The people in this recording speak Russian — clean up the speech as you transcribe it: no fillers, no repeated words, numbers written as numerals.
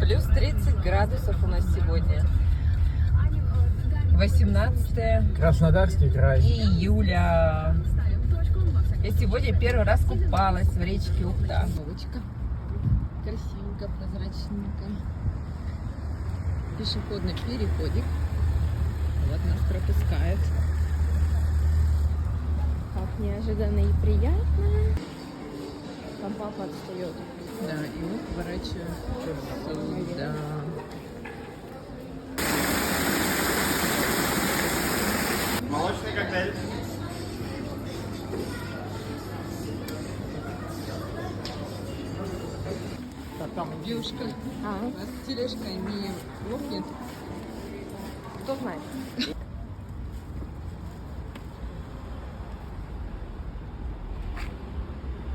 Плюс 30 градусов у нас сегодня. 18 Краснодарский край. июля. Я сегодня первый раз купалась в речке Ухта. Лодочка. Красивенько, прозрачненько. Пешеходный переходик. Вот нас пропускает. Как неожиданно и приятно. Там папа отстает. Да, и мы поворачиваем сюда. Молочный коктейль. Там девушка. У нас тележка не лопнет. Кто знает?